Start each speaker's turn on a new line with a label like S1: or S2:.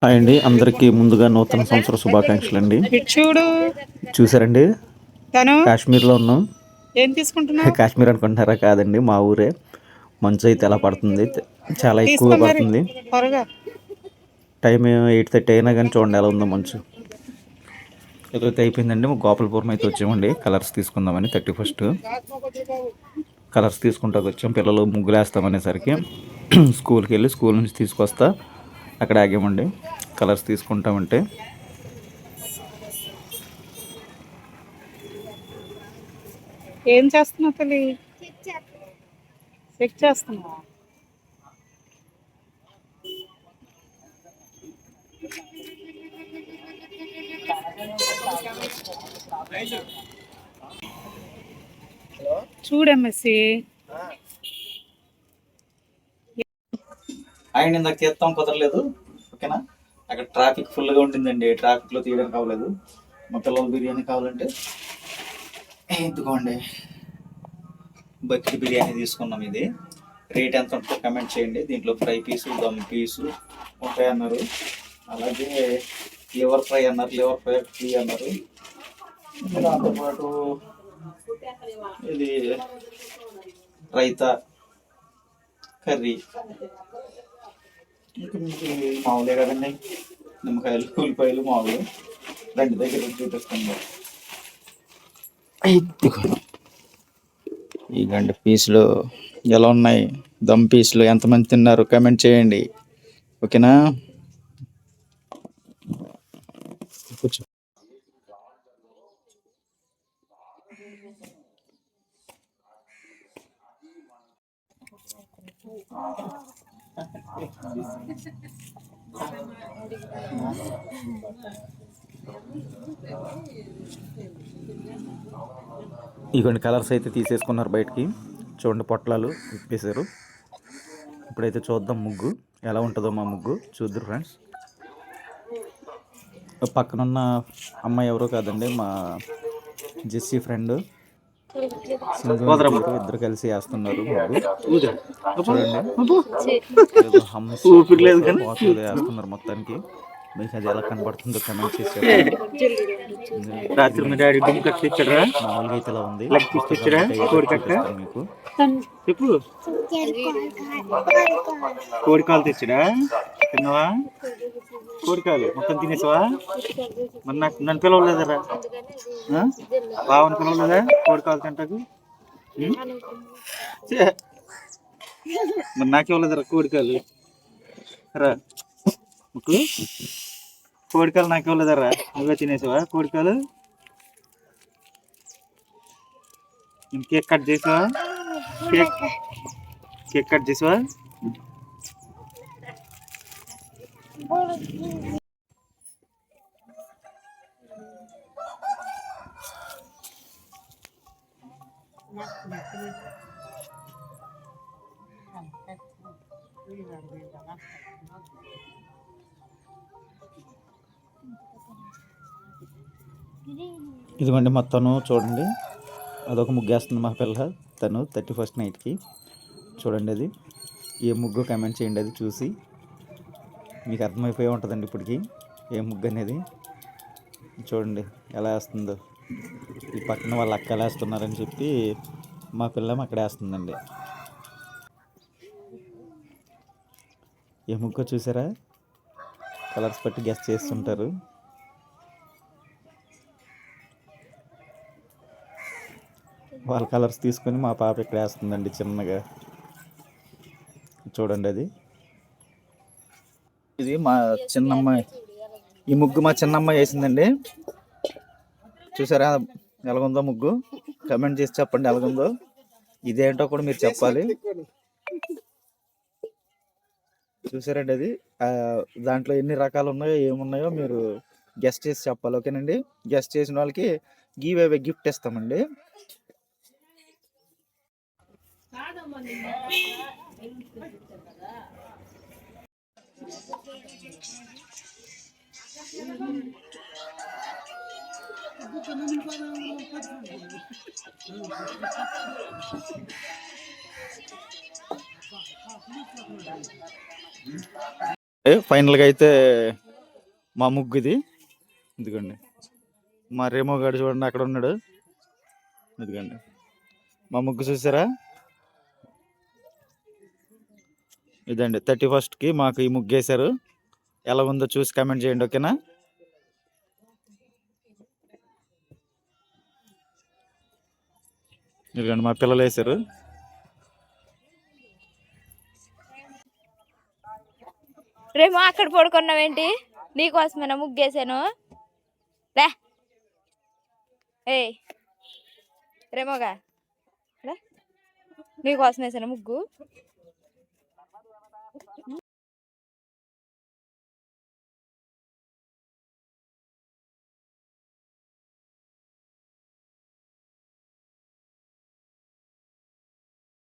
S1: Hi అండి, అందరికీ ముందుగా నూతన సంవత్సర శుభాకాంక్షలు అండి.
S2: చూడు
S1: చూసారండి,
S2: తను
S1: కాశ్మీర్లో ఉన్నాం.
S2: ఏం తీసుకుంటున్నావు?
S1: కాశ్మీర్ అనుకుంటున్నారా? కాదండి, మా ఊరే. మంచు అయితే ఎలా పడుతుంది, చాలా ఎక్కువగా
S2: తీసుకో మరి
S1: పడుతుంది.
S2: త్వరగా.
S1: టైం 8:30 అయినా కానీ చూడండి ఎలా ఉందో మంచు. ఎదురైతే అయిపోయిందండి. గోపాలపురం అయితే వచ్చామండి కలర్స్ తీసుకుందామని. 31st కలర్స్ తీసుకుంటాకు వచ్చాం. పిల్లలు ముగ్గులు వేస్తామనేసరికి స్కూల్కి వెళ్ళి స్కూల్ నుంచి తీసుకొస్తా అక్కడ ఆగామండి కలర్స్ తీసుకుంటామంటే.
S2: ఏం చేస్తున్నావు తల్లి? చెక్ చేస్తున్నావా? చూడమ్మసి
S1: ఆయన ఇందాక తీస్తాం కుదరలేదు. ఓకేనా, అక్కడ ట్రాఫిక్ ఫుల్గా ఉండిందండి. ట్రాఫిక్లో తీయడానికి అవ్వలేదు. మా పిల్లలు బిర్యానీ కావాలంటే ఎందుకోండి బకెట్ బిర్యానీ తీసుకున్నాం. ఇది రేట్ ఎంత ఉంటుందో కమెంట్ చేయండి. దీంట్లో ఫ్రై పీసు, దమ్ పీసు ఉంటాయన్నారు. అలాగే లివర్ ఫ్రై అన్నారు, లివర్ ఫ్రై ఫ్రీ అన్నారు. దాంతోపాటు ఇది రైతా, కర్రీ, ఇంకా మామూలే కదండి, నిమ్మకాయలు, ఉల్లిపాయలు మామూలు. రెండు దగ్గర చూపిస్తుంది. ఈ గంట పీసులు ఎలా ఉన్నాయి, దమ్ పీసులు ఎంతమంది తిన్నారు కమెంట్ చేయండి. ఓకేనా, కూర్చో. ఇటువంటి కలర్స్ అయితే తీసేసుకున్నారు బయటికి. చూడండి, పొట్లాలు విప్పేశారు. ఇప్పుడైతే చూద్దాం ముగ్గు ఎలా ఉంటుందో. మా ముగ్గు చూద్దరు ఫ్రెండ్స్. పక్కనున్న అమ్మాయి ఎవరో కాదండి, మా జెస్సీ ఫ్రెండ్. ఇద్దరు కలిసి వేస్తున్నారు ముగ్గు. చూడండి, వేస్తున్నారు మొత్తానికి. మీకు అది ఎలా కనబడుతుందో కమెంట్ చేసి రాత్రి మీ డాడీ డుమ్ కట్ తెచ్చాడా? మామూలుగా అయితే ఇలా ఉంది. మీకు చెప్పు, కోడికాలు తెచ్చాడా? తిన్నావా? కోడికాలు మొత్తం తినేసావా? మరి నాకు నన్ను పిలవలేదరా? బావని పిలవలేదా కోడికాలు తింటాకు? మరి నాకేవలేదరా కోడికాలు? రా ముక్కు, కోడికాలు నాకేవలేదరా? నువ్వే తినేసావా కోడికాలు? కేక్ కట్ చేసావా? కేక్ కట్ చేసావా? ఇదిగోండి మొత్తం చూడండి. అదొక ముగ్గేస్తుంది మా పిల్ల. తను 31st నైట్కి. చూడండి, అది ఏ ముగ్గు కమెంట్ చేయండి. అది చూసి మీకు అర్థమైపోయి ఉంటుందండి ఇప్పటికి ఏ ముగ్గు అనేది. చూడండి ఎలా వేస్తుందో. ఈ పక్కన వాళ్ళ అక్క ఎలా వేస్తున్నారని చెప్పి మా పిల్ల అక్కడ వేస్తుందండి. ఏ ముగ్గు చూసారా? కలర్స్ బట్టి గెస్ చేస్తుంటారు. వాళ్ళ కలర్స్ తీసుకొని మా పాప ఇక్కడ వేస్తుందండి చిన్నగా. చూడండి, అది ఇది మా చిన్నమ్మాయి. ఈ ముగ్గు మా చిన్నమ్మాయి వేసిందండి. చూసారా ఎలాగుందో ముగ్గు? కమెంట్ చేసి చెప్పండి ఎలాగుందో. ఇదేంటో కూడా మీరు చెప్పాలి. చూసారండి, అది దాంట్లో ఎన్ని రకాలు ఉన్నాయో ఏమున్నాయో మీరు గెస్ట్ చేసి చెప్పాలి. ఓకేనండి, గెస్ట్ చేసిన వాళ్ళకి గివ్ అవే గిఫ్ట్ ఇస్తామండి. ఫైనల్గా అయితే మా ముగ్గు ఇది. ఇదిగోండి మా రేమో గారు చూడండి అక్కడ ఉన్నాడు. ఇదిగోండి మా ముగ్గు చూసారా. ఇదండి 31st మాకు ఈ ముగ్గు వేశారు. ఎలా ఉందో చూసి కామెంట్ చేయండి, ఓకేనా. ఇదిగోండి మా పిల్లలు వేశారు.
S3: రేమో అక్కడ పడుకున్నావేంటి? నీకోసమేనా ముగ్గేసాను. రే ఏయ్ రేమోగా రే, నీకోసం వేసాను ముగ్గు.